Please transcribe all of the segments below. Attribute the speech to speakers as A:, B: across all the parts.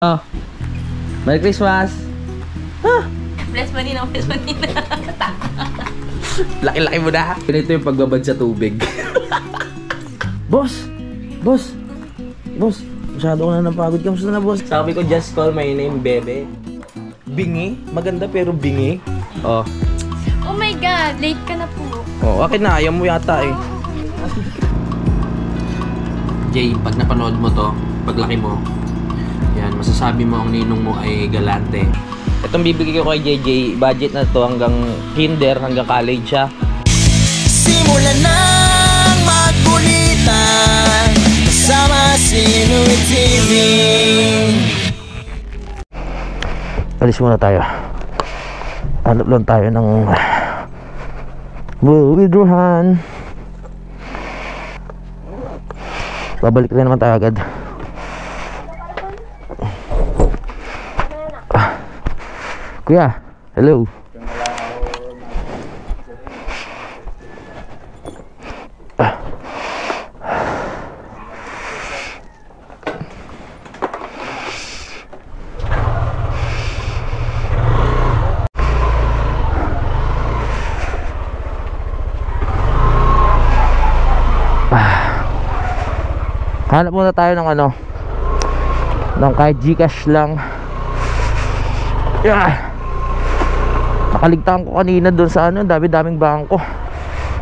A: Oh, Merry Christmas!
B: Bless Manina, bless Manina.
A: Laki-laki mo na! Ganito yung pagbabad sa tubig. Boss! Boss! Boss! Masyado ko na napagod. Kamusta na, boss? Sabi ko, just call my name, bebe. Bingi? Maganda pero bingi? Oh.
B: Oh my God, late ka na po.
A: Oh, akin na. Ayaw mo yata eh. Jay, pag napanood mo to, paglaki mo, yan, masasabi mo ang ninong mo ay galante. Itong bibigay ko kay JJ, budget na to hanggang kinder, hanggang college siya.
C: Simulan nang magkulitan kasama si Inuit TV.
A: Alis muna tayo. Hanap lang tayo ng withdrawhan. Babalik rin naman tayo agad. Kuya, hello. Hanap muna tayo ng ano, ng kahit Gcash lang. Nakaligtaan ko kanina doon sa ano, dami-daming bangko.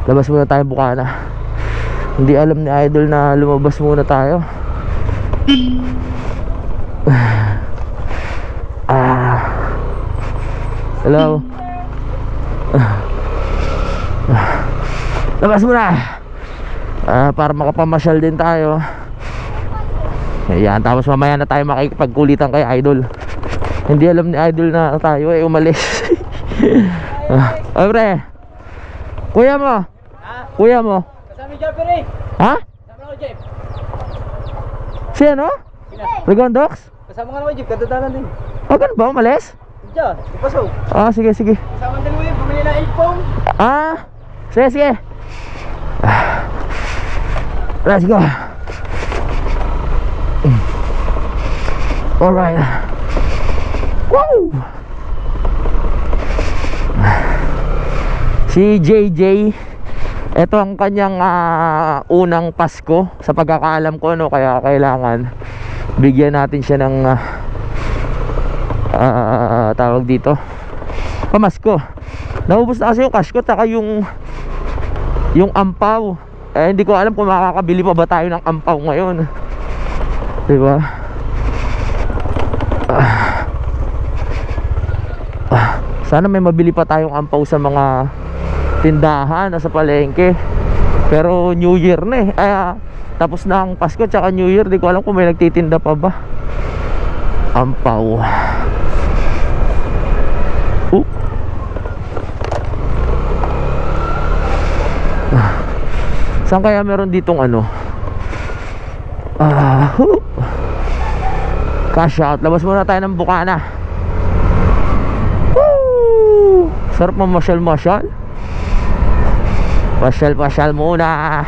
A: Labas muna tayo bukana. Hindi alam ni Idol na lumabas muna tayo. Hello. Labas muna. Para makapamasyal din tayo. Ayan, tapos mamaya na tayo makikipagkulitan kay Idol. Hindi alam ni Idol na tayo ay umalis. Ay pre, kuya mo? Kuya mo?
D: Kasama ni Jeff eh.
A: Ha?
D: Kasama ko Jeff.
A: Si ano? Regondox?
D: Kasama nga naman Jeff, kadadanan din.
A: O ganun ba, umalis?
D: Diyan, ipasok.
A: Sige, sige.
D: Kasama din mo yun, pamili na iPhone.
A: Sige, sige. Let's go. Alright. Woo! Si JJ, ito ang kanyang unang Pasko sa pagkakaalam ko, no? Kaya kailangan bigyan natin siya ng tawag dito, pamasko. Naubos na kasi yung cash ko, taka yung ampaw. Hindi ko alam kung makakabili pa ba tayo ng ampaw ngayon, diba? Sana may mabili pa tayong ampaw sa mga tindahan o sa palengke. Pero New Year na eh. Tapos na ang Pasko tsaka New Year. Di ko alam kung may nagtitinda pa ba ampaw. Saan kaya meron ditong ano? Cash out. Labas muna tayo ng bukana. Woo! Sarap mamasyal-masyal. Pasyal-pasyal muna.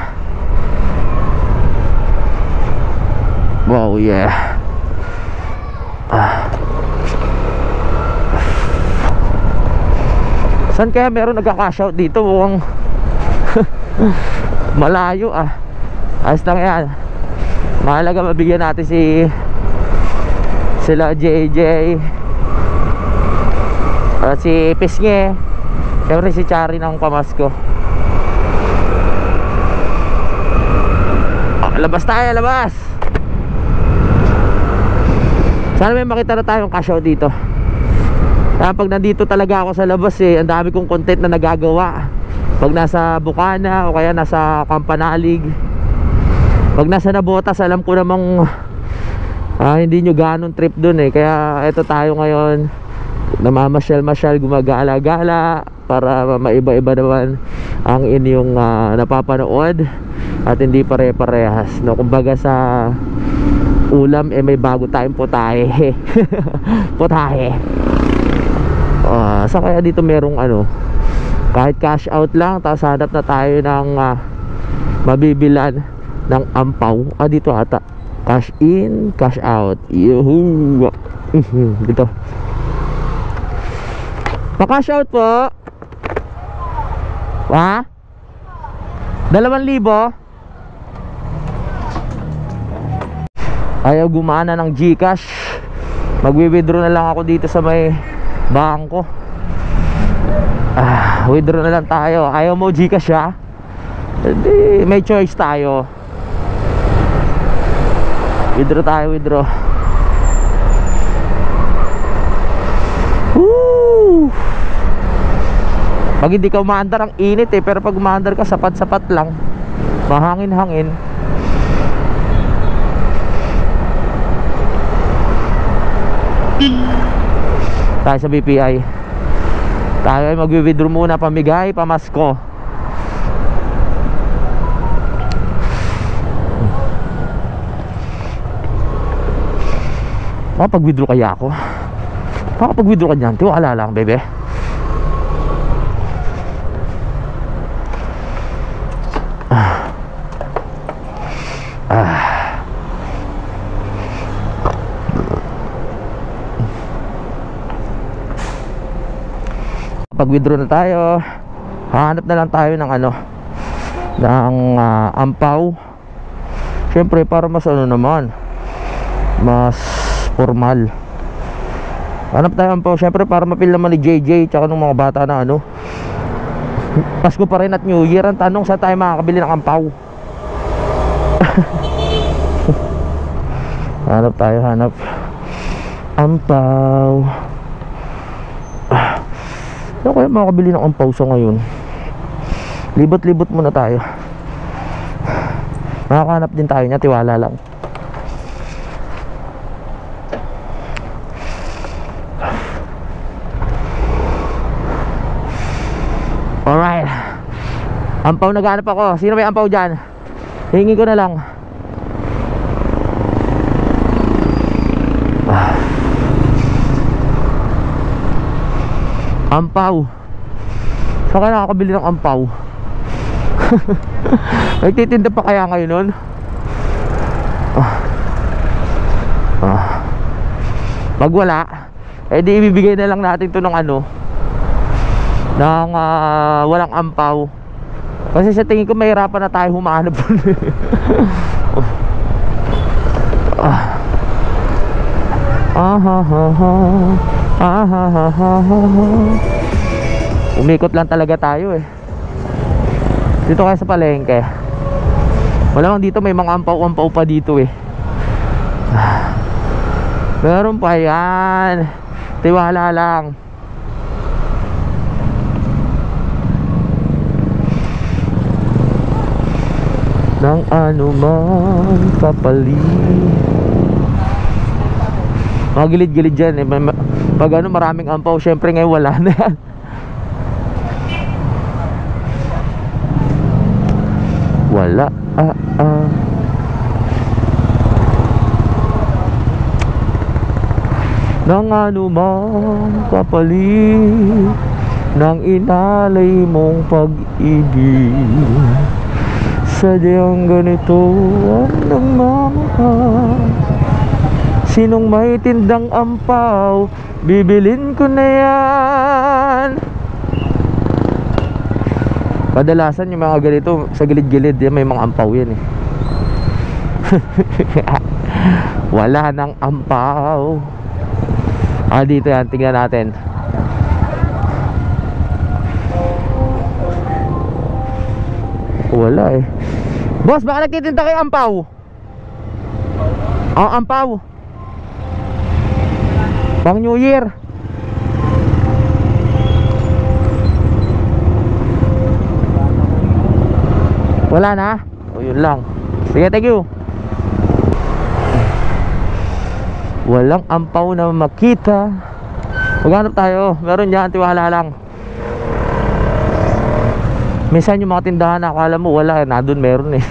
A: Wow, yeah. Saan kaya meron nagka-cash out dito? Mukhang malayo ayos lang yan. Mahalaga mabigyan natin sila JJ at si Pisnge, siyempre si Chari ng pamasko. Labas tayo, labas. Sana may makita na tayong cash out dito. Pag nandito talaga ako sa labas ang dami kong content na nagagawa. Pag nasa Bukana o kaya nasa Campanalig, pag nasa Nabotas, alam ko namang hindi nyo ganong trip dun kaya eto tayo ngayon, namamasyal-masyal, gumagala-gala para maiba-iba naman ang inyong napapanood at hindi pare-parehas, no? Kumbaga sa ulam may bago tayong putahe. Putahe. Saan kaya dito merong ano, kahit cash out lang, tapos hanap na tayo ng mabibilan ng ampaw. Dito ata Cash in, cash out. Yuhu. Dito. Pa-cash out po. Ha? 2,000. Ayaw gumana ng GCash. Magwi-withdraw na lang ako dito sa may bangko. Withdraw na lang tayo. Ayaw mo GCash ha? Hindi, may choice tayo. Withdraw tayo, withdraw. Woo! Pag hindi ka umaandar ang init eh. Pero pag umaandar ka sapat-sapat lang, mahangin-hangin. Tayo sa BPI. Tayo ay mag-withdraw muna. Pamigay, pamasko. Makapag-withdraw kaya ako? Makapag-withdraw ka dyan? Tiwala lang, bebe. Pag-withdraw na tayo, hanap na lang tayo ng ano, ng ampaw. Siyempre para mas ano naman, mas formal. Hanap tayo ampaw, siyempre para mapil naman ni JJ tsaka ng mga bata na ano. Pasko pa rin at New Year. Ang tanong, saan tayo makakabili ng ampaw? Hanap tayo, hanap ampaw. Ano kaya makakabili ng ampaw sa ngayon? Libot-libot muna tayo. Makakahanap din tayo niya, tiwala lang. Alright. Ampaw, naghanap ako. Sino may ampaw dyan? Hingin ko na lang. Ampaw. Saan ka nakakabili ng ampaw? Nagtitinda pa kaya ngayon nun? Pag wala, di ibibigay na lang natin to ng ano, ng walang ampaw. Kasi sa tingin ko mahirapan na tayo humanap. Umikot lang talaga tayo eh. Dito kaya sa palengke. Wala lang dito, may mga ampaw-ampaw pa dito eh. Meron pa yan. Tiwala lang. Nang anuman kapalit. Mga gilid-gilid dyan eh. Pag ano, maraming ampaw, syempre ngayon wala na yan. Wala. Nang anumang kapalit ng inalay mong pag-ibig, sadyang ganito ang nagmamahal. Sinong may tindang ampaw, bibilin ko na yan. Kadalasan yung mga ganito sa gilid-gilid yan, may mga ampaw yan eh. Wala nang ampaw. Dito yan, tingnan natin. Wala eh. Boss, baka nagtitinda kayo ampaw? Ampaw pang New Year. Wala na? O yun lang. Sige, thank you. Walang ampaw na makita. Maghanap tayo. Meron dyan, tiwala lang. Minsan yung mga tindahan na akala mo wala, na doon meron eh.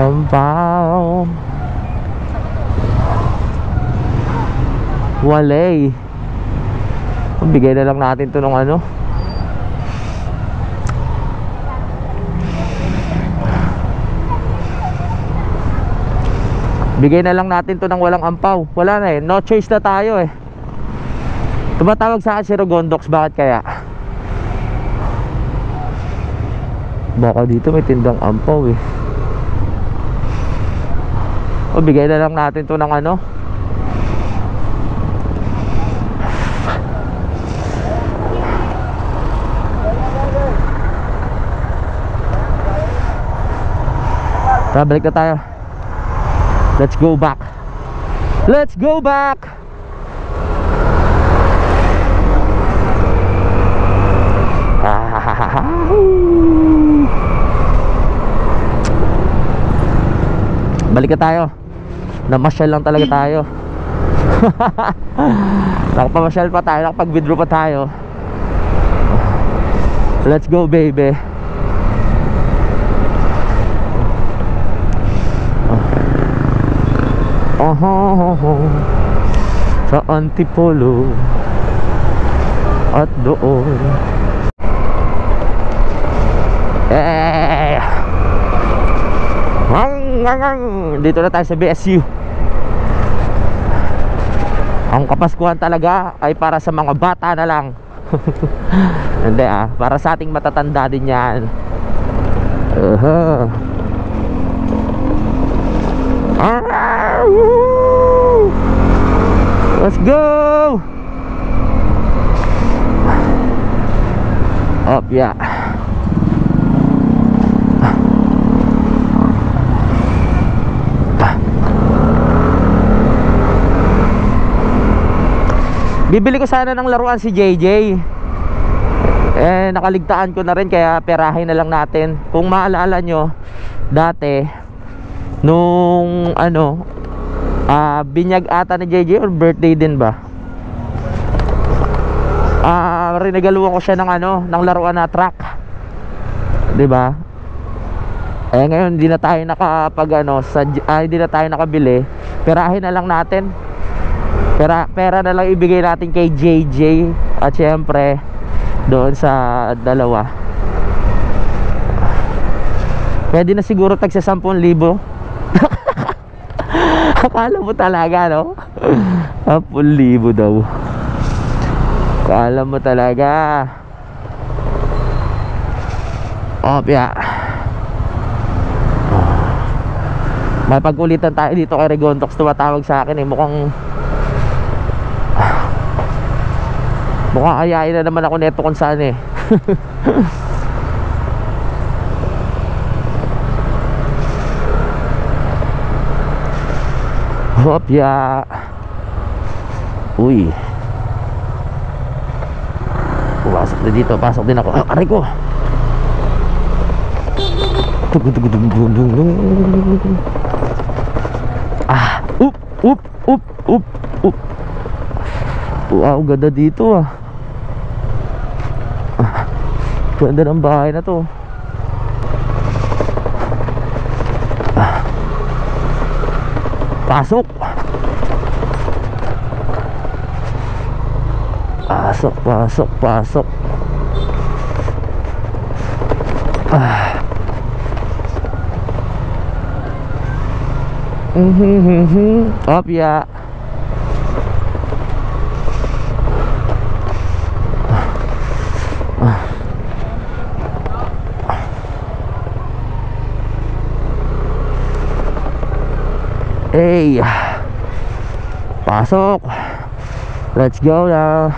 A: Ampaw. Walay. Bigay na lang natin to ng ano. Bigay na lang natin to ng walang ampaw. Wala na eh, no choice na tayo eh. Tumatawag sa akin si Rogondox, bakit kaya? Baka dito may tindang ampaw eh. O bigay na lang natin to ng ano. Tara, balik na tayo. Let's go back. Let's go back. Balik na tayo. Namasyal lang talaga tayo. Nakapamasyal pa tayo, nakapag-withdraw pa tayo. Let's go baby. Sa Antipolo at doon. Dito na tayo sa BSU. Ang Kapaskuhan talaga ay para sa mga bata na lang. Hindi para sa ating matatanda din yan. Let's go. Up yeah. Bibili ko sana ng laruan si JJ. Nakaligtaan ko na rin, kaya perahin na lang natin. Kung maalala nyo, dati nung binyag ata ni JJ or birthday din ba, rinegaluhan ko siya ng laruan na truck, 'di ba? Ngayon hindi na tayo hindi na tayo nakabili. Perahin na lang natin. Pera na lang ibigay natin kay JJ at syempre doon sa dalawa. Pwede na siguro tagsa 10,000. Akala mo talaga, no? 10,000 daw. Akala mo talaga. Yeah. May pag-ulitan tayo dito kay Regondox. Tumatawag sa akin mukhang ayayin na naman ako neto kung saan eh. Yeah. Uy. Pasok na dito, pasok din ako. Aray ko. Up. Wow, ganda dito Ganda ng bahay na to. Pasok. Up ya. Hey, pasok. Let's go now.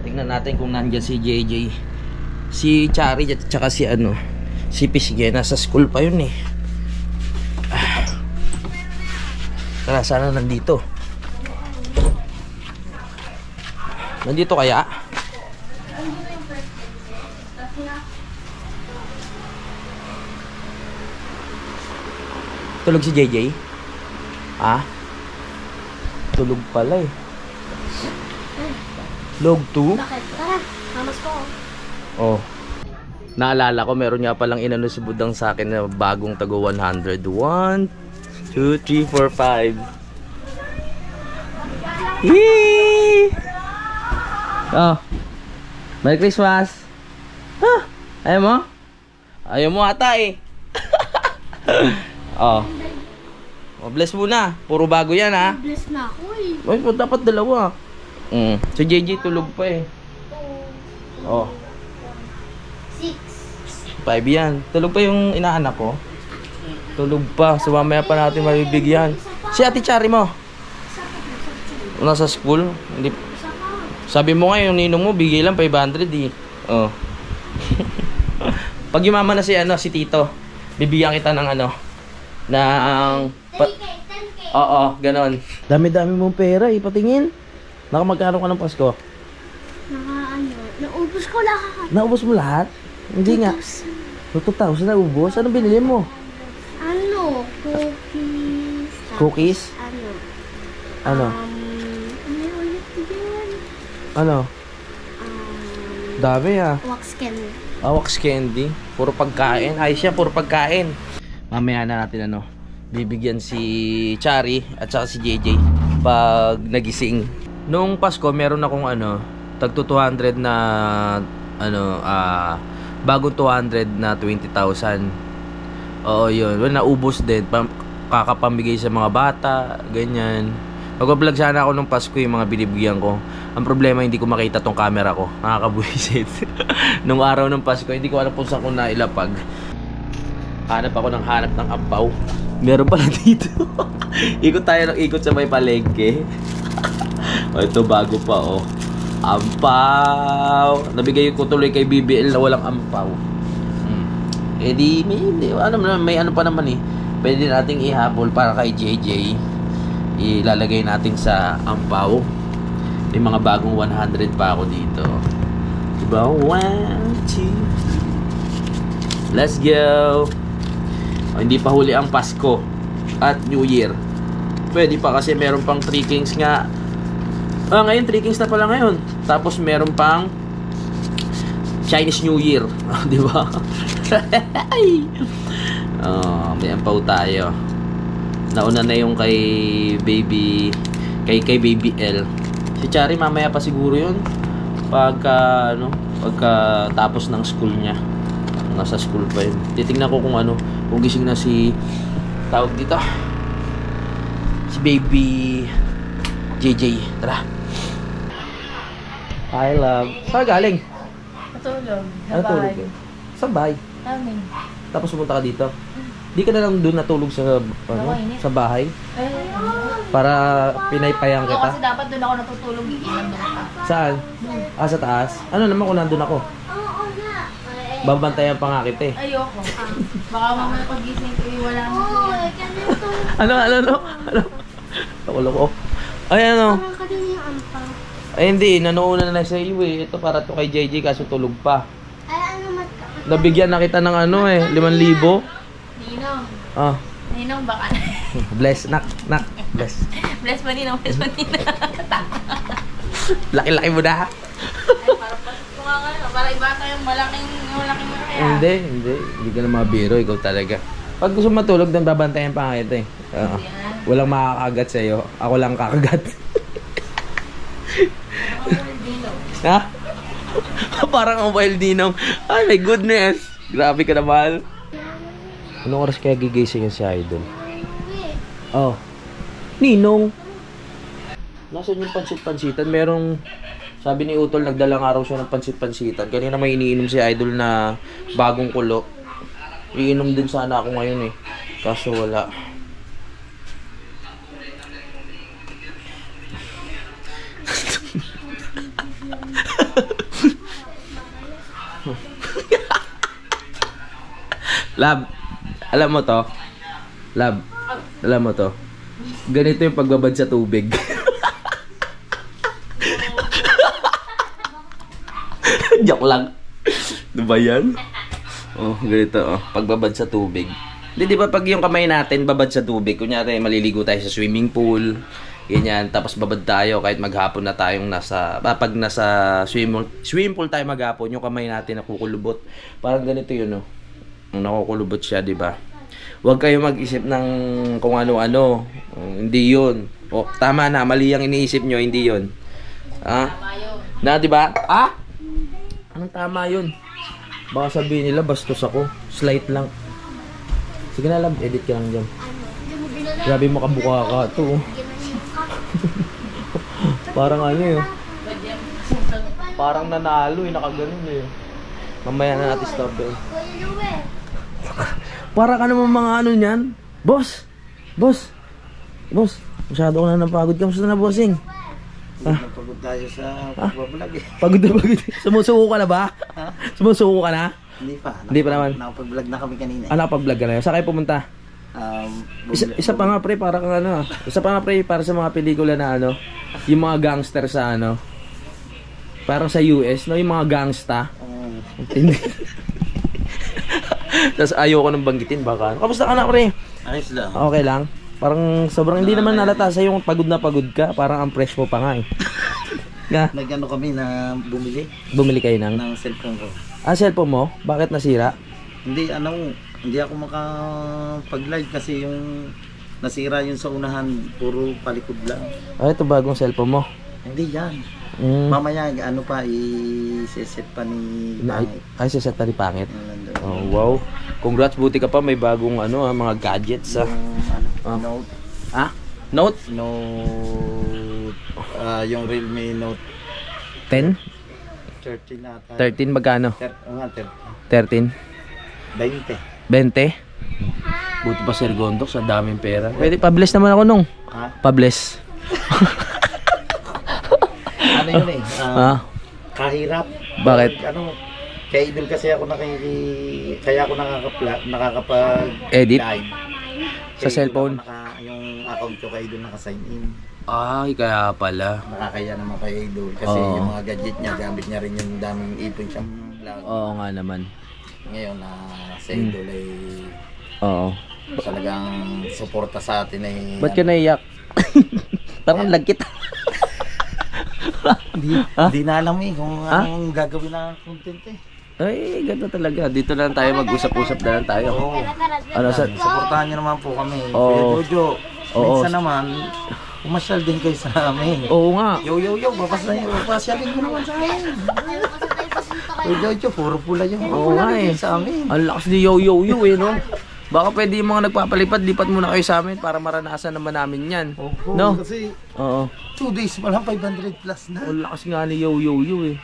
A: Tingnan natin kung nandiyan si JJ, si Chari at saka si si Pisge. Nasa school pa yun eh. Tara, sana nandito. Nandito kaya? Tulog si JJ? Tulog pala eh. Log 2?
B: Bakit? Tara, mamas ko.
A: Oh. Naalala ko, meron nga palang inano si Budang sa akin na bagong tago 100. 1, 2, 3, 4, 5. Yee! Oh. Merry Christmas. Ah, ayaw mo? Ayaw mo ata eh. Oh. Oh, bless muna. Puro bago yan ha.
B: Bless na ako eh.
A: Ay, dapat dalawa. Si JJ tulog pa eh. Oh.
B: 6.
A: 5 yan. Tulog pa yung inaanak ko. Tulog pa. So mamaya pa natin mabibigyan. Si Ate Chari mo? Nasa school? Hindi. Sabi mo nga yung ninong mo, bigay lang 500 eh. Oh. Pag yumama na si si Tito, bibigyan kita ng ng oo, ganon. Dami-dami mong pera eh, patingin. Nakamagkano ka ng Pasko?
B: Naubos ko lahat.
A: Naubos mo lahat? Hindi nga. 2,000 naubos? Anong binili mo?
B: Cookies.
A: Cookies? Ano?
B: Ano ulit yun?
A: Ano? Dami ah.
B: Wax candy.
A: Wax candy. Puro pagkain. Ay siya, puro pagkain. Mamaya na natin bibigyan si Chari at saka si JJ pag nagising. Noong Pasko, meron akong tagto 200 na bagong 200 na 20,000. Oo, yun. Well, naubos din. Kakapamigay sa mga bata, ganyan. Mag-vlog sana ako nung Pasko yung mga binibigyan ko. Ang problema, hindi ko makita tong camera ko. Nakakabuisit. Nung araw ng Pasko, hindi ko alam kung saan ko nailapag. Hanap ako ng ampaw. Meron pala dito. Ikot tayo ng ikot sa may palengke. Ito bago pa ampaw. Nabigay ko tuloy kay BBL na walang ampaw. Eh di may pa naman eh. Pwede nating ihabol para kay JJ. Ilalagay natin sa ampaw. May mga bagong 100 pa ako dito. Diba? 1, 2. Let's go. Hindi pa huli ang Pasko at New Year. Pwede pa kasi meron pang 3 Kings nga. Ngayon 3 Kings na pala ngayon. Tapos meron pang Chinese New Year. Di ba? May ampaw tayo. Nauna na yung kay Baby L. Si Chari mamaya pa siguro yun. Pagka tapos ng school niya. Nasa school pa yun. Titingnan ko kung gising na si tawag dito. Si Baby JJ. Tara. Hi, love. Saan galing?
E: Natulog.
A: Ano tulog yun? Saan bahay?
E: Amin.
A: Tapos pumunta ka dito? Di ka na lang doon natulog sa sa bahay? Para pinaypayan
E: Oo,
A: kita?
E: kasi dapat doon ako natutulog. Nandun ka.
A: Saan? Sa taas? Ano naman kung nandun ako?
B: Oo nga.
A: Babantayan pa nga kita eh.
E: Ayoko. Baka mamaya pagising ko, wala na
B: Oo,
E: siya.
B: ganito.
A: Ano? Loko. Ay
B: Parang ka din yung ampaw.
A: Ay hindi, nanuuna na sa iyo eh. Ito para to kay JJ kaso tulog pa.
B: Ay,
A: Nabigyan na kita ng 5,000.
E: Ninong. Ninong, baka na.
A: Bless, nak. Bless.
E: Bless mo, Ninong. Bless mo, Ninong.
A: Laki-laki mo na.
E: Ay, para pasok nga nga. Para iba tayong malaking mo kaya.
A: Hindi ka na mabiro, ikaw talaga. Pag gusto matulog, dan babantayan pa nga kita eh. Walang makakagat sa'yo. Ako lang kakagat. Ha? Parang ang wild ninong. Ay, my goodness. Grabe ka naman. Anong oras kaya gigising si Idol? Ninong. Nasaan yung pansit-pansitan? Merong, sabi ni Utol, nagdalang araw siya ng pansit-pansitan. Kanina may iniinom si Idol na bagong kulo. Iinom din sana ako ngayon eh. Kaso wala. Lab, alam mo to? Lab, alam mo to? Ganito yung pagbabad sa tubig. Joke lang. Diba yan? Ganito pagbabad sa tubig. Di ba pag yung kamay natin babad sa tubig, kunyari maliligo tayo sa swimming pool, ganyan, tapos babad tayo kahit maghapon na tayong pag nasa swimming pool tayo maghapon, yung kamay natin nakukulubot. Parang ganito yun, nakukulubot siya, di ba? Huwag kayo mag-isip ng kung ano-ano. Hindi yun. Oh, tama na, mali ang iniisip nyo, hindi yun. Ah? Na, di ba? Ah? Anong tama yun? Baka sabihin nila, bastos ako. Slight lang. Sige na, love, edit ka lang dyan. Grabe makabuka ka. Ito, oh. Parang ano yun. Parang nanalo eh, nakaganon eh. Mamaya na natin stop eh. Para ka naman mga ano niyan. Boss! Boss! Boss! Masyado ko na napagod. Kamusta na, bossing?
D: Napagod tayo sa pagbablog eh.
A: Pagod na pagod. Sumusuko ka na ba? Sumusuko ka na?
D: Hindi pa.
A: Hindi pa naman.
D: Nakapag-vlog na kami kanina.
A: Ah, nakapag-vlog ka na yun. Saan kayo pumunta? Isa pa nga pre, para kang ano. Isa pa nga pre, para sa mga pelikula na ano. Yung mga gangster sa ano. Parang sa US, no? Yung mga gangsta. Hindi. Tapos ayoko nang banggitin baka. Kamusta ka na pre?
D: Ayos lang.
A: Okay lang. Parang sobrang hindi naman nalata sa yung pagod na pagod ka. Parang ang fresh mo pa nga eh. Nga.
D: Nag-ano kami na bumili
A: Bumili kayo ng
D: cellphone ko.
A: Ah, cellphone mo? Bakit nasira?
D: Hindi ako makapag-live kasi yung nasira yun sa unahan, puro palikod lang.
A: Ah, ito bagong cellphone mo.
D: Hindi yan.
A: Mm.
D: Mamaya ano pa i-set pa ni Pangit.
A: Ay, sa ni Pangit. Oh, wow. Congrats, buti ka pa may bagong ano, mga gadgets ah.
D: Yung Note.
A: Ah? Note?
D: Yung Realme Note
A: 10?
D: 13 ata.
A: 13 magkano? 13?
D: 20.
A: 20? Buti pa Sir Gondok, sa daming pera. Pwede, pabless naman ako nung.
D: Ha?
A: Pabless.
D: Ano yun eh? Kahirap.
A: Bakit?
D: Kaya idol kasi ako kaya ako nakakapag-edit live.
A: Sa cellphone?
D: Yung account ko kay idol naka-sign in.
A: Ay, kaya pala.
D: Nakakaya naman kay idol kasi yung mga gadget niya, gamit niya rin yung daming ipon siyang vlog.
A: Oo nga naman.
D: Ngayon na sa idol ay
A: Oo.
D: talagang suporta sa atin ay
A: Ba't ka naiyak? Parang lagkit.
D: Hindi na alam eh kung anong gagawin na content eh.
A: Ay, ganda talaga. Dito na lang tayo mag-usap-usap na lang tayo.
D: Oo.
A: Ano sa...
D: Suportahan niyo naman po kami.
A: Oo.
D: Kuya Jojo,
A: Oo.
D: minsan naman, umasyal din kayo sa amin.
A: Oo nga.
D: Yo, papasyalin ko naman sa amin. Kuya Jojo, puro pula yung
A: Oo nga eh.
D: sa amin.
A: Ang lakas ni Yo eh, no? Baka pwede yung mga nagpapalipad, lipat muna kayo sa amin para maranasan naman namin yan.
D: Opo,
A: No?
D: kasi
A: Oo.
D: 2 days pa lang 500 plus na.
A: Ang lakas nga ni Yo eh.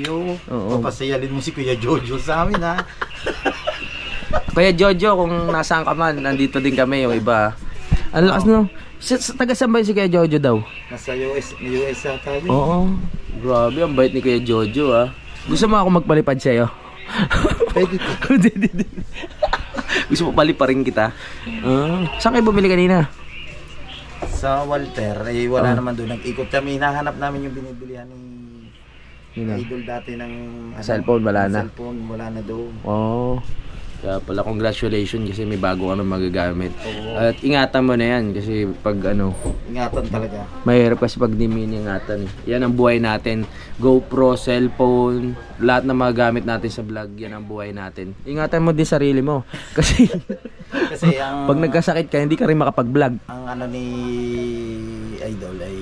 D: Yo,
A: Oo.
D: papasayalin mo si Kuya Jojo sa amin ha.
A: Kaya Jojo, kung nasaan ka man, nandito din kami yung iba. Ang lakas no? Taga saan ba si Kuya Jojo daw?
D: Nasa US tayo.
A: Oo. Grabe, ang bait ni Kuya Jojo ah. Gusto mo ako magpalipad sa'yo?
D: Pwede to.
A: Gusto mo paliparin kita? Saan kayo bumili kanina?
D: Sa Walter, wala naman doon. Nag-ikot kami, hinahanap namin yung binibilihan ni idol dati ng
A: Cellphone, wala na.
D: Cellphone, wala na doon.
A: Oh. Kaya pala congratulations kasi may bago ka na magagamit.
D: Oo.
A: At ingatan mo na yan kasi pag ano,
D: Ingatan talaga.
A: mahirap kasi pag di mo ingatan. Yan ang buhay natin. GoPro, cellphone, lahat ng mga gamit natin sa vlog, yan ang buhay natin. Ingatan mo din sarili mo. Kasi
D: Kasi ang
A: pag nagkasakit ka, hindi ka rin makapag-vlog.
D: ang ano ni idol ay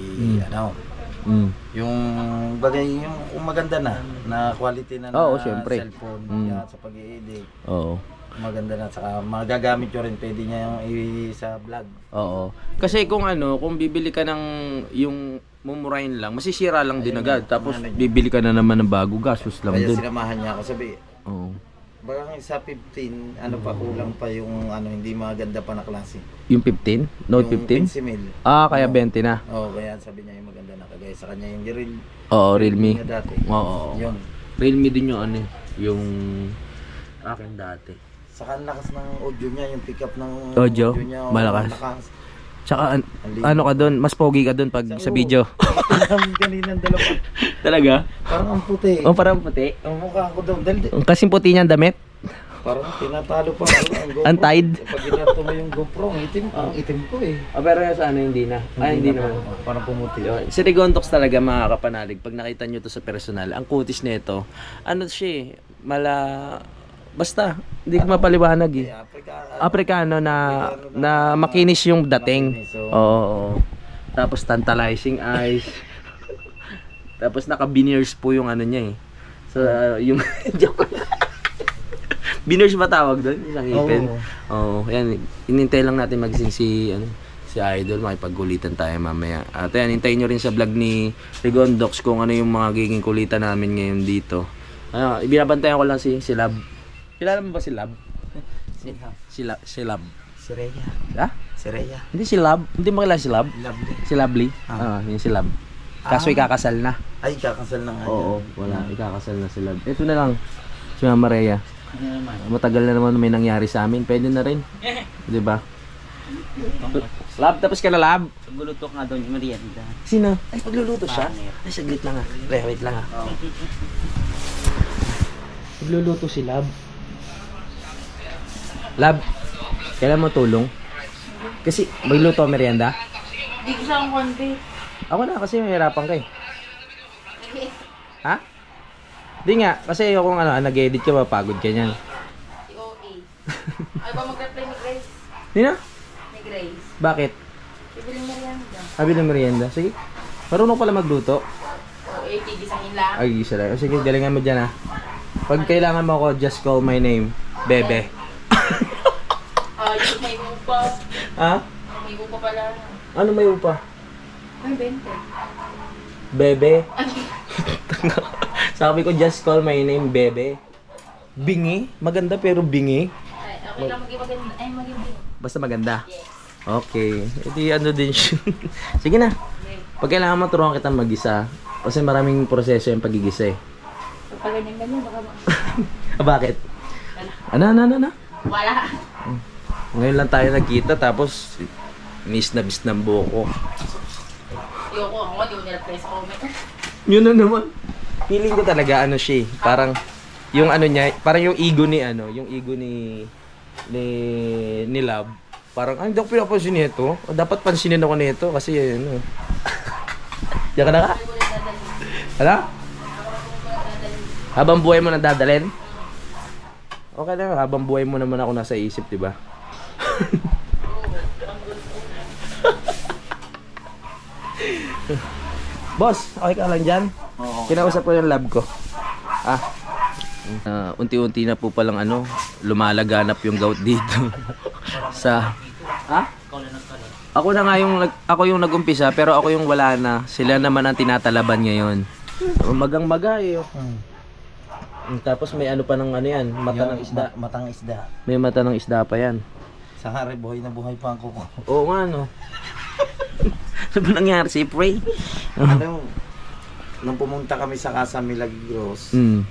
D: yung bagay yung maganda na quality na
A: Oo,
D: na
A: syempre.
D: cellphone yan, sa pag-i-edit.
A: Oo.
D: Maganda na, saka magagamit nyo rin, pwede niya yung sa vlog.
A: Oo. Kasi kung bibili ka ng yung mumurahin lang, masisira lang din agad. Tapos bibili ka na naman ng bago, gastos lang
D: Kaya
A: din.
D: sinamahan niya ako, sabi,
A: Oo.
D: baka sa 15, kulang pa yung hindi maganda pa na klase.
A: Yung 15? Note
D: Yung
A: 15?
D: Pensimil.
A: Ah, kaya 20 na.
D: Oo, kaya sabi niya yung maganda na, kagaya sa kanya yung real.
A: Oo, Realme.
D: Niya dati.
A: Oo.
D: Yun.
A: Realme din yung yung akin dati.
D: Saka ang lakas ng audio niya, yung pick up ng
A: Audio?
D: niya.
A: Malakas. Tsaka ano ka doon, mas pogi ka doon pag sa video.
D: Kanina dalawa.
A: Talaga?
D: Parang ang puti.
A: Oh, parang puti.
D: Ang mukha ko daw,
A: Ang kasing puti niyan damit.
D: parang tinatalo pa ang GoPro.
A: Untied?
D: Pag ginato mo yung GoPro, ang itim ko eh.
A: Oh, pero sa hindi na. Hindi naman.
D: Parang pumuti.
A: Si Rigontox talaga mga kapanalig. Pag nakita nyo to sa personal, ang kutis nito, siya basta, hindi ko mapaliwanag eh. Afrikano na makinis yung dating. Oo. Tapos tantalizing eyes. Tapos naka-veneers po yung ano niya eh. So, yung... Veneers ba tawag doon? Isang ipin? Oo. Yan. Inintay lang natin magising si Idol. Makipagkulitan tayo mamaya. At yan, hintayin nyo rin sa vlog ni Rigondox kung ano yung mga giging kulitan namin ngayon dito. Ibinabantayan ko lang si Lab. Kilala mo ba si Lab? Si Lab.
D: Si Rhea.
A: Ha?
D: Si Rhea.
A: Hindi si Lab. Hindi mo kilala si Lab?
D: Lovely.
A: Si Lovely? Yun si Lab. Kaso ikakasal na.
D: Ay, kakasal na nga.
A: Oo, wala. Ikakasal na si Lab. Ito na lang. Si Mama Rhea. Matagal na naman may nangyari sa amin. Pwede na rin. Di ba? Lab, tapos ka na, Lab?
F: Pagluluto nga doon yung merienda.
A: Sino? Ay, pagluluto siya? Ay, saglit lang wait lang Pagluluto si Lab. Lab, kailan mo tulong? Kasi, magluto merienda?
E: Di ko siya ang konti.
A: Ako na, kasi mahirapan ka eh. Ha? Di nga, kasi kung nag-edit ka, mapagod ka niyan.
E: Si OA. Ay ba mag-reply ni Grace?
A: Sino?
E: Ni Grace.
A: Bakit?
E: Bibili merienda.
A: Sabi ng merienda. Sige. Marunong pala magluto.
E: OA, tigisahin lang.
A: Ay, isa lang. Sige, galingan mo dyan ha. Pag kailangan mo ako, just call my name. Bebe.
E: Ay, may upa.
A: Ha?
E: May upa pala.
A: Ano may upa?
E: May 20.
A: Bebe. Sabi ko, just call my name, Bebe. Bingi? Maganda pero bingi.
E: Ay, okay lang maging ay maging
A: Basta maganda. Okay. Edi ano din siya. Sige na. Pag kailangan mo, turuan kita mag-isa. Kasi maraming proseso yung pagigisa eh.
E: Pag ganyan baka
A: Bakit? Ano?
E: wala.
A: Ngayon lang tayo nagkita tapos miss ng buhok ko.
E: Ayoko ako, di ko nilagay sa comment.
A: Yun na naman. Feeling ko talaga ano siya, parang yung ano niya, parang yung ego ni Love. Parang hindi ako pinapansin nito. Dapat pansinin ako nito kasi ano. Diyan ka na ka? Hala? Habang buhay mo na dadalhin? Okay lang, habang buhay mo naman ako nasa isip, di ba? Boss, okay ka lang dyan? Oo. Kinausap ko yung lab ko. Unti-unti na po palang lumalaganap yung gout dito. Ako na nga ako yung nag-umpisa pero ako yung wala na. Sila naman ang tinatalaban ngayon. Magang-maga eh. Tapos may ano pa ng yan, mata ng isda.
D: Matang isda.
A: May mata ng isda pa yan.
D: Sa hari, buhay na buhay pa ang kuko.
A: Oo nga Ano ba nangyari si Prey?
D: Nung pumunta kami sa Casa Milagros,
A: Mm.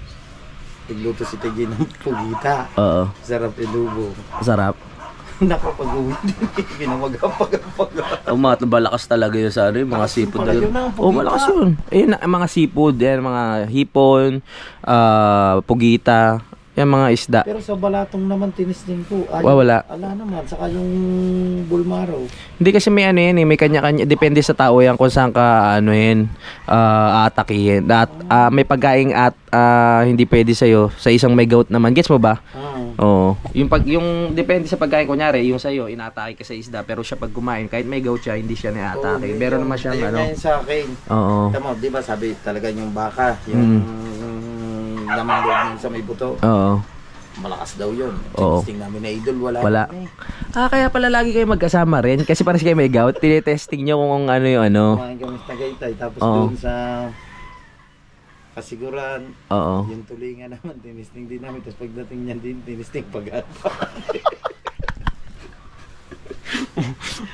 D: nagluto si Tegi ng pugita.
A: Oo.
D: Sarap ilubo.
A: Sarap.
D: Nakapag-uwi din. Pinamagapag.
A: Malakas talaga yun sa yung mga
D: Malakas
A: seafood.
D: pala yun, pugita.
A: Malakas yun. Ayun, mga seafood, yan, mga hipon, pugita, yan mga isda.
D: Pero sa balatong naman tinis din ko.
A: Wala.
D: Ala naman, saka yung bulmaro.
A: Hindi kasi may may kanya-kanya, depende sa tao yan kung saan ka aatakihin. May pagkain at hindi pwede sa'yo, sa isang may gout naman. Gets mo ba? Oo. Yung depende sa pagkain, kunyari, yung sa'yo, inaatake ka sa isda, pero siya pag kumain, kahit may gout siya, hindi siya na-atake. Meron naman siyang
D: Ayun yan sa akin.
A: Oo.
D: Tama, di ba sabi talaga yung baka, yung laman loob yun sa may buto.
A: Oo.
D: Malakas daw yun.
A: Oo.
D: Testing namin na idol, wala.
A: Kaya pala lagi kayo magkasama rin, kasi parang kayo may gout, tinetesting nyo kung ano yung
D: Kumain kami sa Tagaytay, tapos
A: Oo.
D: doon sa Kasiguran,
A: Oo.
D: yung tulingan naman, tinisting din namin. Tapos pagdating niyan din, tinisting pag-ata.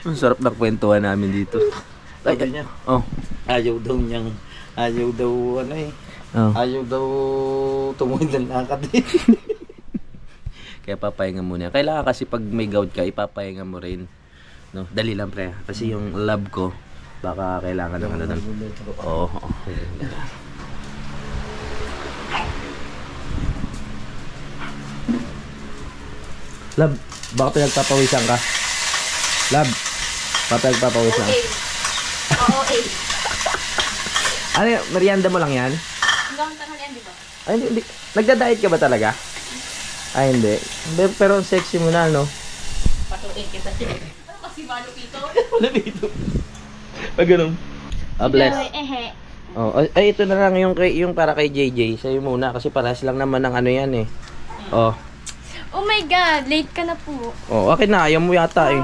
A: Ang sarap ng kwentuhan namin dito.
D: Sabi niya, ayaw daw ayaw daw tumuhin ng lakad eh.
A: Kaya papahinga muna. Kailangan kasi pag may gout ka, ipapahinga mo rin. No? Dali lang pre. Kasi yung lab ko, baka kailangan ng ano. Oo. Lab, baka pinagpapawisan ka? Lab, baka pinagpapawisan ka?
E: Oo,
A: Ano, merienda mo lang yan?
E: hanggang tanghal yan, di ba?
A: Ay, hindi. Nagda-diet ka ba talaga? Ay, hindi. Pero ang sexy mo na, no?
E: Patuin kita. Ano kasi malupito?
A: Malupito. Pag ganun. Bless.
B: Ehe.
A: Oh, ay ito na lang yung para kay JJ. Sa'yo muna kasi parehas lang naman ng ano yan eh. Oh.
B: Oh my God, late ka na po.
A: Oh, akin na ayaw mo yata eh.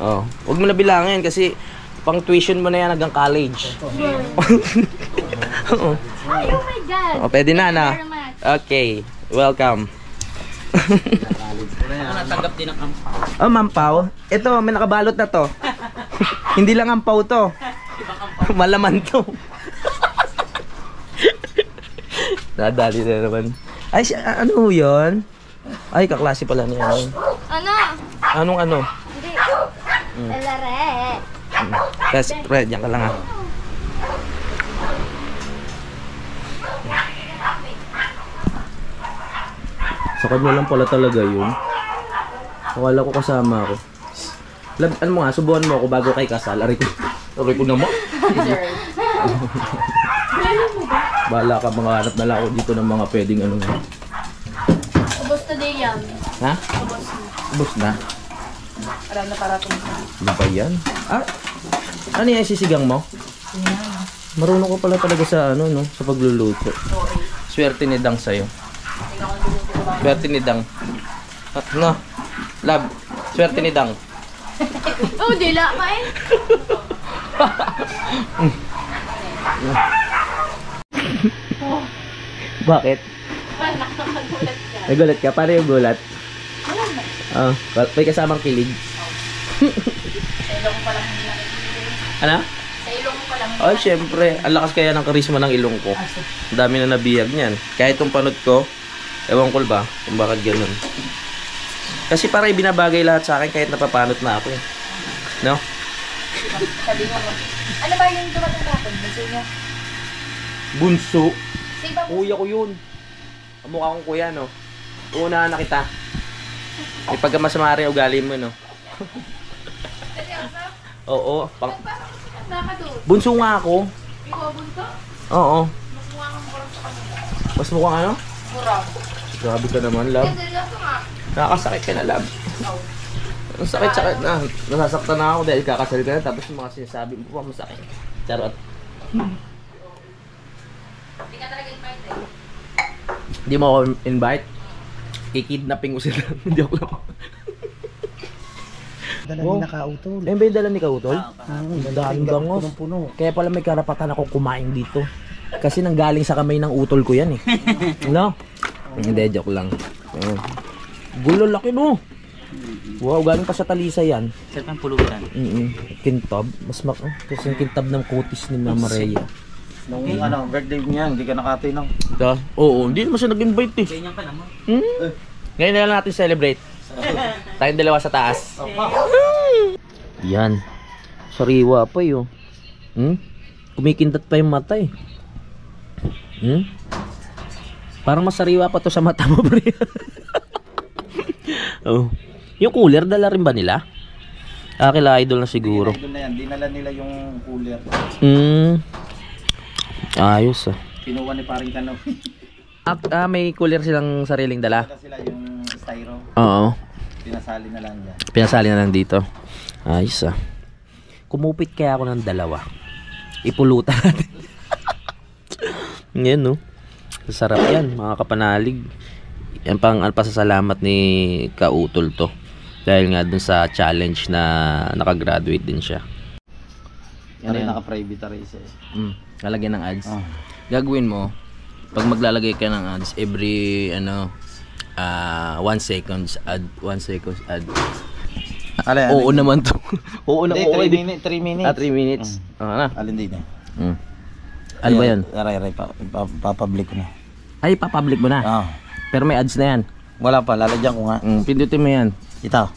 A: Oh, wag mo na bilangin kasi pang tuition mo na yan hanggang college. Oo.
B: Ay, oh my God.
A: Oh, pwede na na.
B: Thank you very much.
A: Okay, welcome.
F: Ako natanggap din ang
A: Oh, mampaw. Ito, may nakabalot na to. Hindi lang ampaw to. Malaman to. Nadali na naman. Ay, ano yun? Ay, kaklase pala niya.
B: Ano?
A: Anong ano?
B: Hindi. Elare.
A: Test, Fred, yan ka lang ah. Sa kanya lang pala talaga yun. Akala ko kasama ako. Ano mo nga, subuhan mo ako bago kay kasal. Aray ko naman. Bahala ka, mga hanap na lang ako dito ng mga pwedeng ano nga.
B: Ubos today yan.
A: Ha? Ubus na.
E: Alam na para itong
A: Ano ba yan? Ah, ano yung sisigang mo? Marunong ko pala talaga sa ano, no? Sa pagluluto. Swerte ni Dang sa'yo. Swerte ni Dang. No? Love, swerte ni Dang.
B: Oh, dila ka eh.
A: Bakit? Nagulat ka? Paano yung gulat? Ah, may kasamang kilig.
E: Sa ilong pa lang nila.
A: Ano?
E: Sa ilong pa lang.
A: Oh, syempre. Ang lakas kaya ng karisma ng ilong ko. Ang dami na nabihag niyan. Kahit itong panot ko, ewan ko ba kung bakit ganun. Kasi para ibinabagay lahat sa akin kahit napapanot na ako eh. No?
E: Sabi mo. Ano ba yung dumating natin? Gusto niya?
A: Bunso.
E: Sige ba?
A: Kuya ko yun. Ang mukha kong kuya, no? Una na kita. May pagkamasama rin ugali mo, no? Oo.
E: Nakadun.
A: Bunso nga ako.
E: Ikaw bunto?
A: Oo.
E: Mas mukha kang burang sa kanila.
A: Mas mukhang ano?
E: Burang.
A: Grabe ka naman, love.
E: Kasi seryoso nga.
A: Nakakasakit ka na, love. Ang sakit-sakit na. Nasasaktan na ako dahil kakasal ka na. Tapos yung mga sinasabi mo pa masakit. Charot.
E: Hindi ka talaga invite eh.
A: Hindi mo ako invite? I-kidnapping ko sila. Hindi ako lang.
D: Dala
A: Wow.
D: ni nakautol.
A: Ayun ba yung dala ni Kautol? Ang daming bangos.
D: Punong-puno.
A: Kaya pala may karapatan ako kumain dito. Kasi nanggaling sa kamay ng utol ko yan eh. No? Hindi, joke lang. Ayun. Gulo, laki no. Wow, galing pa sa Talisa yan.
F: Sarap ang pulutan.
A: Kintab. Kasi yung kintab ng kutis ni Mama Rhea.
D: Nung birthday niya, hindi ka nakatinang.
A: Diba? Oo, hindi naman siya nag-invite eh.
F: Ganyan ka naman.
A: Ngayon na lang natin celebrate. Tayong dalawa sa taas. Yan. Sariwa pa yun. Kumikindat pa yung mata eh. Parang mas sariwa pa to sa mata mo, pre. Oh. Yung cooler, dala rin ba nila? Kila idol na siguro.
D: Doon na yan, dinala nila yung cooler.
A: Ayos ah.
D: Kinuha ni paring Kano.
A: May cooler silang sariling dala?
D: Ito sila yung styro.
A: Oo.
D: Pinasali na lang dyan.
A: Pinasali na lang dito. Ayos ah. Kumupit kaya ako ng dalawa. Ipulutan natin. Yan no. Sarap yan mga kapanalig. Yan pang pasasalamat ni Kautol to. Dahil nga dun sa challenge na nakagraduate din siya.
D: Yan rin naka-private race eh.
A: Lalagyan ng ads.
D: Oh.
A: Gagawin mo, pag maglalagay ka ng ads, every 1 seconds ad. 1 seconds ad. Oo naman to. Oo na ko.
D: 3 minutes.
A: 3 minutes. Na.
D: Alin din eh.
A: Ano ba yan?
D: Aray, papublic ko na.
A: Ay, papublic mo na. Pero may ads na yan.
D: Wala pa, lalagyan ko nga.
A: Pindutin mo yan.
D: Ito.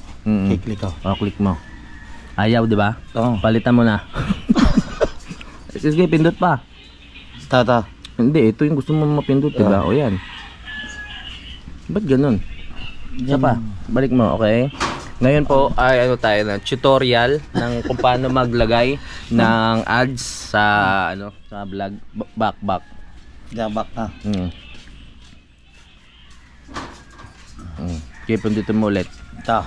D: Click ko.
A: Click mo. Ayaw, di ba?
D: Oo.
A: Palitan mo na. Sige, pindot pa.
D: Ito.
A: Hindi, ito yung gusto mo mapindot, di ba? O yan. Ba't ganun? Isa pa. Balik mo, okay? Ngayon po ay tayo na tutorial ng kung paano maglagay ng ads sa sa vlog back.
D: Gabak na.
A: Okay, pindutin mo ulit.
D: Ito.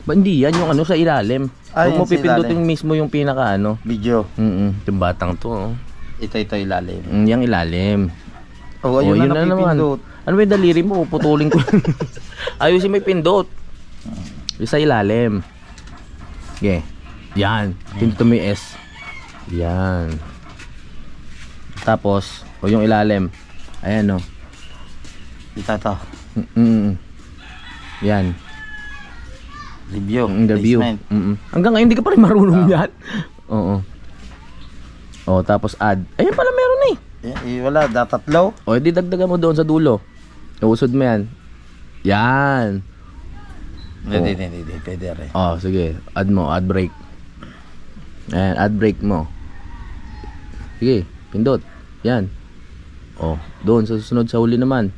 A: Hindi, yan yung ano sa ilalim.
D: Ah,
A: Huwag mo
D: yan sa
A: pipindutin mismo yung pinaka ano.
D: Video.
A: Yung batang to. Oh.
D: Ito ilalim.
A: Yung ilalim.
D: Oh, ayun
A: yun
D: na napipindot.
A: Ano ba yung daliri mo? Putulin ko. Ayusin mo yung pindot. Yung sa ilalim. Okay. Yan. Pinto mo yung S. Yan. Tapos, yung ilalim. Ayan o.
D: Ito.
A: Yan.
D: Review.
A: The view.
D: Placement.
A: Hanggang ngayon, hindi ka pa rin marunong yan. Oo. O, tapos add. Ayan pala meron eh.
D: Wala, tatlo.
A: O, edi dagdagan mo doon sa dulo. Usod mo yan. Yan.
D: Hindi. Pwede rin.
A: O, sige. Add mo. Add break. Ayan, add break mo. Sige, pindot. Yan. O, doon sa susunod sa huli naman.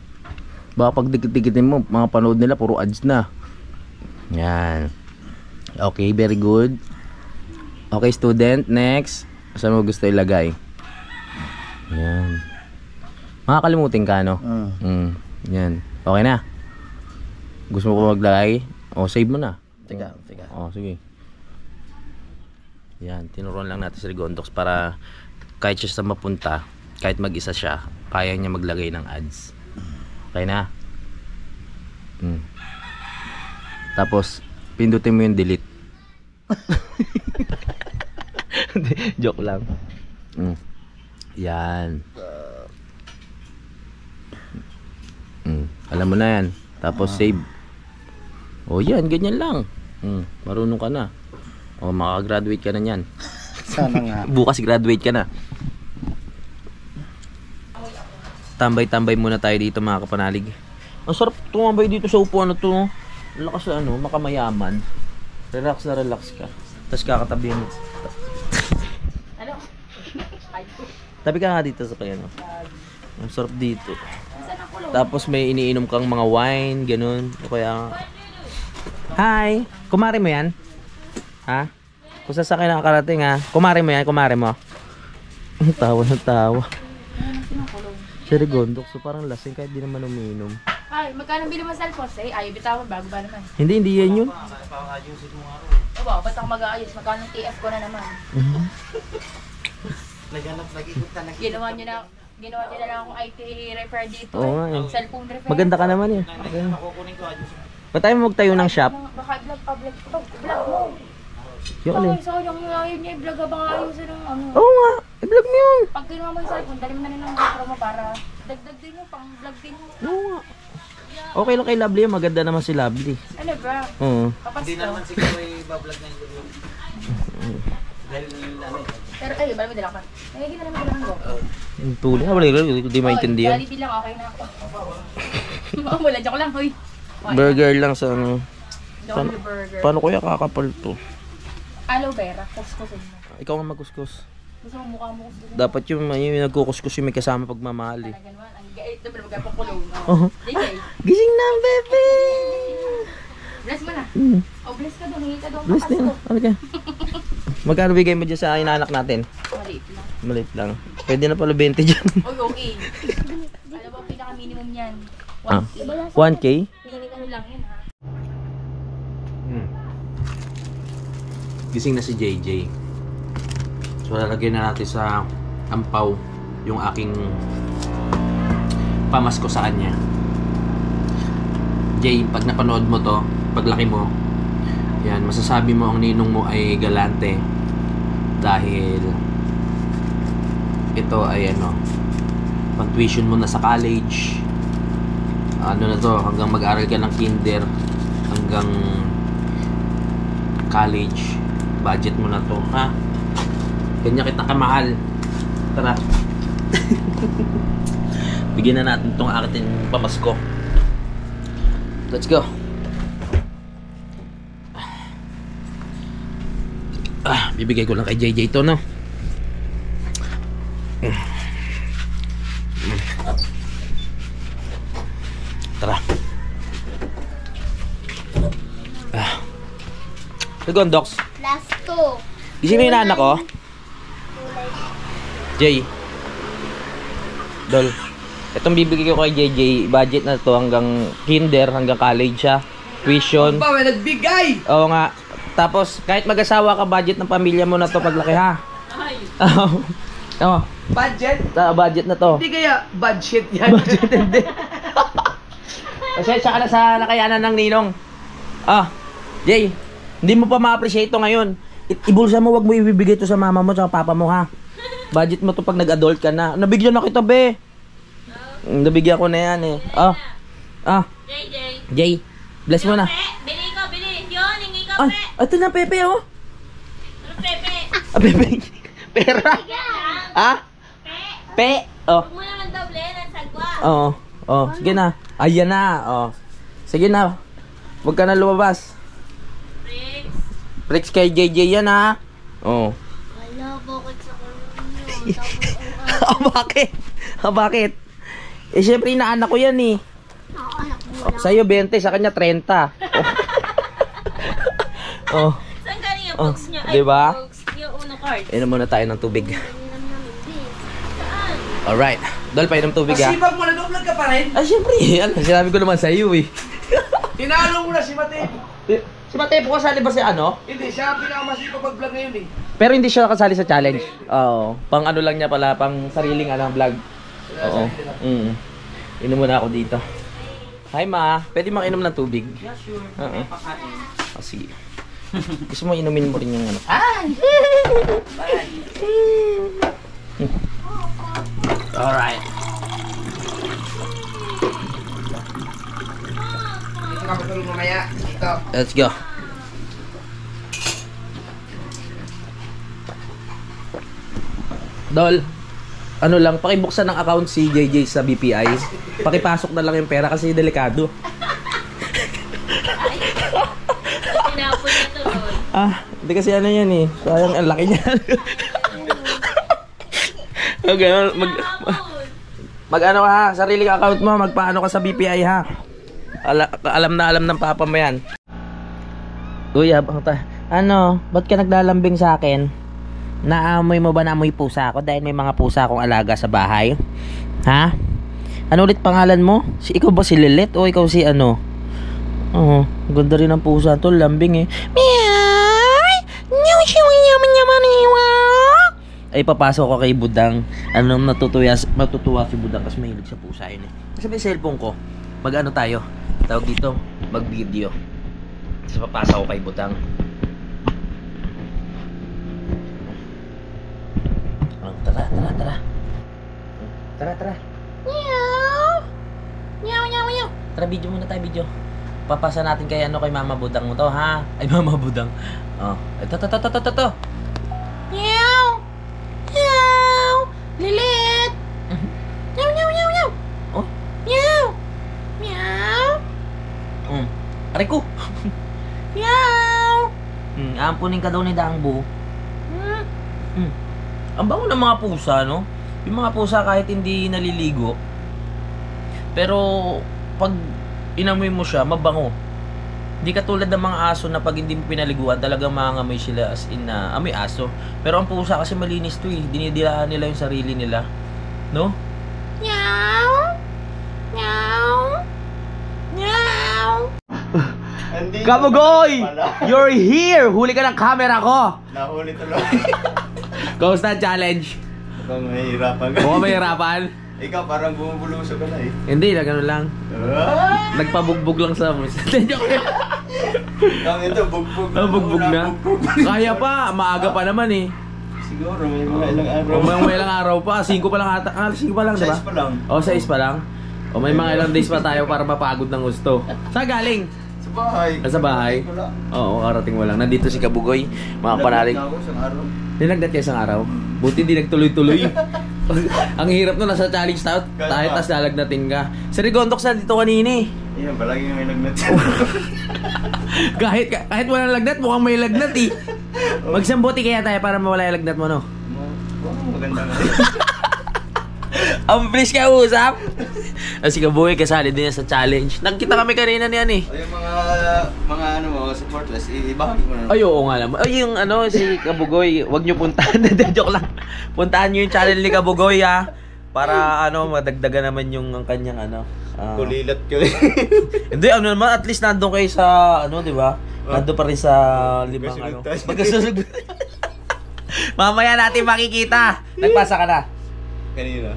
A: Baka pag dikit-dikitin mo, mga panood nila, puro ads na. Yan. Okay, very good. Okay, student. Next. Saan mo gusto ilagay? Yan. Makakalimutin ka, no? Yan. Okay na. Gusto mo ko maglagay? O, save mo na.
D: Teka.
A: O, sige. Yan. Tinuruan lang natin si Rigondox para kahit siya sa mapunta, kahit mag-isa siya, kaya niya maglagay ng ads. Okay na? Tapos, pindutin mo yung delete. Joke lang. Yan. Alam mo na yan. Tapos save. O yan, ganyan lang. Marunong ka na. O makagraduate ka na yan.
D: Sana nga.
A: Bukas graduate ka na. Tambay-tambay muna tayo dito mga kapanalig. Ang sarap tumambay dito sa upuan na to. No? Lakas na makamayaman. Relax na relax ka. Tapos kakatabi mo.
E: Ano?
A: Tabi ka nga dito sa kanya. Ang sarap dito. Tapos may iniinom kang mga wine, ganun. O kaya... Hi! Kumare mo yan? Ha? Kung sasakay na karating ha? Kumare mo yan? Kumare mo? Ang tawa ng tawa. Si Rigondox, so parang lasing kahit di naman umiinom.
E: Ay, magkano bili mo sa cellphone? Say, ayaw bitawan, bago ba naman?
A: Hindi yan yun.
E: O ba, ba't ako mag-aayos? Magkano TF ko na naman? Ginawa niyo na lang akong IT repair dito.
A: Oo nga eh.
E: Cellphone repair.
A: Maganda ka naman eh. Ba't tayo magtayo ng shop?
E: Baka vlog mo.
A: Yung alin?
E: Ay, sayang yung ayaw niya i-vlog habang ayusin ng ano.
A: Oo nga, i-vlog mo yun.
E: Pag kinuha mo yung cellphone, dali mo na rin ng GoPro mo para dagdag din mo, pang vlog din mo.
A: Oo nga. Okay lang kay Lovely, maganda naman si Lovely.
E: Ano ba?
A: Oo.
E: Papasto.
D: Hindi naman siguro i-vlog na yung dahil ano.
E: Pero ay, bala mo din ako. Nagiging na naman ng GoPro.
A: Yung tuloy, hindi maintindihan.
E: Jollibee lang, okay na ako. Wala, joke lang, hoy.
A: Burger lang sa ano.
E: Jollibee burger.
A: Paano kuya kakapal to?
E: Aloe vera, kuskusin mo.
A: Ikaw ang magkuskus.
E: Gusto mo mukha mo kuskusin mo.
A: Dapat yung nagkukuskus yung may kasama pagmamahal eh.
E: Talaga naman, ang gait naman, magkapakulong.
A: Oo.
E: JJ,
A: Gising na, bebe!
E: bless mo na. O, bless ka doon, hingi ka doon.
A: Bless din. Ano ka? Magkano bigay mo dyan sa inaanak natin?
E: Maliit lang.
A: Maliit lang. Pwede na pala 20 dyan.
E: Oy, okay. Alam mo, pinaka-minimum yan. 1K.
A: 1K?
E: Ano lang yan, ha?
A: Gising na si JJ. So lalagyan na natin sa ampaw yung aking pamasko sa kanya. Jay, pag napanood mo to, paglaki mo, yan, masasabi mo ang ninong mo ay galante dahil ito ay ano, pag tuition mo na sa college, ano na to, hanggang mag-aral ka ng kinder hanggang college, budget mo na to, ha? Kanya kita kamahal. Tara. Bigyan na natin tong ating pamasko. Let's go. Bibigay ko lang kay JJ to, no? Tara. Rigondox.
B: Last 2.
A: Gising na yung anak ko. Jay. Dol. Itong bibigay ko kay JJ, budget na to hanggang kinder, hanggang college siya. tuition.
G: Pa, may nagbigay!
A: Oo nga. Tapos, kahit mag-asawa ka, budget ng pamilya mo na to paglaki ha. Oo.
G: Budget?
A: Budget na to.
G: Hindi kaya budget yan.
A: Budget hindi. Pasensya ka na sa nakayanan ng ninong. Jay, hindi mo pa ma-appreciate to ngayon. Ibulsa mo, wag mo ibibigay to sa mama mo at papa mo ha. Budget mo to pag nag-adult ka na. Nabigyan na kita, be. Nabigyan ko na yan eh. Jay, bless mo na.
E: Bili ko, bili. Yun, hingi ka,
A: Ay, ito na Pepe oh.
E: Ano, Pepe?
A: Pepe. Pera. Pe. Oh.
E: Huwag mo naman doble ng sagwa.
A: Oo. Sige na. Ayan na. Sige na. Huwag ka na lumabas. Rex kay JJ yan ha. Oo.
B: Wala, bakit sa kanya?
A: Bakit? Bakit? Eh syempre inaanak ko yan eh.
B: Anak mo lang.
A: Sa'yo 20, sa kanya 30. Oh.
E: Saan galing yung box niya?
A: Diba?
E: Box yung uno card.
A: Inom muna tayo ng tubig. Alright. Dol, painom tubig ha.
G: Masibag mo, nag-vlog ka pa rin.
A: Ah, syempre. Sinabi ko naman sa iyo eh.
G: Tinalo mo na si Mateo.
A: Si Mateo kasali ba si ano?
G: Hindi, siya ang pinakamasipag mag-vlog ngayon eh.
A: Pero hindi siya kasali sa challenge. Oo. Pang ano lang niya pala, pang sariling vlog. Oo. Inom muna ako dito. Hi ma, pwede makinom ng tubig?
F: Yeah, sure.
A: Oo.
F: Pakain.
A: Sige. Gusto mo inumin mo rin yung ano? Alright.
G: Dito ka patulog mamaya. Dito.
A: Let's go. Dol, ano lang, pakibuksan ng account si JJ sa BPI. Pakipasok na lang yung pera kasi delikado.
E: Tinapon niya tuloy.
A: Hindi kasi ano yan eh. Sayang ang laki niyan. Okay, mag ano ka ha, sariling account mo, magpaano ka sa BPI ha. Alam ng papa mo yan. Uy, ano, ba't ka naglalambing sa akin? Naamoy mo ba na amoy pusa ako dahil may mga pusa akong alaga sa bahay? Ha? Ano ulit pangalan mo? Ikaw ba si Lilit o ikaw si ano? Oo, ganda rin ang pusa to, lambing eh. Ay papasok ko kay Budang. Ano matutuwa si Budang kasi mahilig sa pusa yun eh. Kasi may cellphone ko. Mag-ano tayo? Tawag dito, mag-video. Tapos papasok ko kay Budang. Tara. Meow. Tara, video muna tayo, video. Papasa natin kay Mama Budang mo to, ha? Ay, Mama Budang. Ito. Meow. Lilit. Meow. Oh. Meow. Aray ko. Meow. Ampunin ka daw ni Dangbo. Ang bango ng mga pusa, no? Yung mga pusa kahit hindi naliligo, pero pag inamoy mo siya, mabango. Hindi katulad ng mga aso na pag hindi mo pinaliguan, talagang mangangamoy sila as in na amoy aso. Pero ang pusa kasi malinis to eh. Dinidilaan nila yung sarili nila. No? Meow. Kabugoy! You're here! Huli ka ng camera ko!
D: Nahuli tuloy.
A: Kamusta ang challenge?
D: Mukhang mahirapan ka.
A: Mukhang mahirapan?
D: Ikaw parang bumubulusok ka na eh.
A: Hindi, na gano'n lang. Nagpabugbog lang sa musa.
D: Kang ito, bugbog.
A: Bugbog na. Kaya pa, maaga pa naman eh.
D: Siguro, may mga ilang araw.
A: May ilang araw pa. 5 pa lang ata. 5 pa lang, diba?
D: 6 pa lang.
A: 6 pa lang. May mga ilang days pa tayo para mapagod ng gusto. Saan galing?
D: Sa bahay.
A: Sa bahay?
D: Wala.
A: Oo, karating mo lang. Nandito si Kabugoy. Mga panalig.
D: Ako isang araw.
A: Nilagdat kayo isang araw? Buti hindi nagtuloy-tuloy. Ang hirap nun, nasa challenge tayo, tas lalagnatin ka. Si Rigondox na dito kanina eh.
D: Yan, palagi may lagnat.
A: kahit walang lagnat, mukhang may lagnat eh. Magsambuti kaya tayo para mawala yung lagnat mo, no?
D: Maganda nga.
A: Ang bilis ka usap. Si Kabugoy kasali din sa challenge. Nagkita kami kanina niyan eh.
D: O yung mga ano mo, supportless, ibahagi mo na.
A: Ay, oo nga naman. Ay, yung si Kabugoy, wag nyo puntahan. Joke lang. Puntahan nyo yung channel ni Kabugoy ha. Para madagdagan naman yung kanyang
H: Kulilat ko.
A: Hindi, ano naman, at least nandun kayo sa, ano, di ba? Nandun pa rin sa limang, ano. Magkasunog. Mamaya natin makikita. Nagpasa ka na?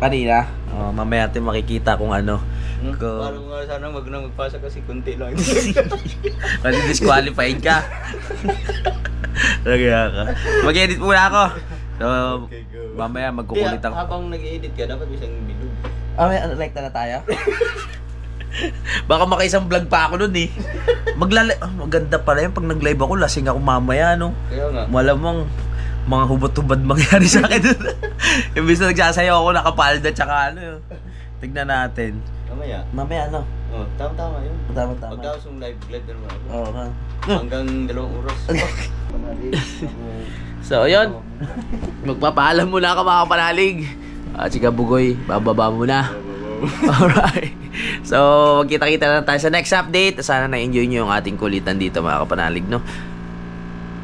A: Kanina? Oh, mamaya natin makikita kung ano.
H: Parang sana wag na magpasa kasi kunti lang.
A: Kasi disqualified ka. Lagya ka. Mag-edit muna ako. So,
H: Okay, go.
A: mamaya magkukulit ako.
H: Habang nag-edit ka, dapat isang bilog.
A: May like na tayo? Baka makaisang vlog pa ako nun eh. Maganda pala yun pag nag-live ako, lasing ako mamaya, no?
H: Kaya nga.
A: Malamang mga hubad-hubad mangyari sa akin dun. Imbis na nagsasayaw ako nakapalda tsaka ano yun. Tignan natin. Mamaya ano?
H: Oh, tama-tama yun.
A: Tama-tama.
H: Pagdaos yung live naman ako.
A: Oo nga.
H: Hanggang 2 oras.
A: So, ayun. Magpapaalam muna ako mga kapanalig. Chika Bugoy, bababa muna. Alright. So, magkita-kita na tayo sa next update. Sana na-enjoy nyo yung ating kulitan dito mga kapanalig, no?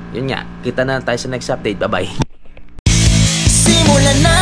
A: Yun nga, kita na tayo sa next update. Bye-bye.
C: Simulan na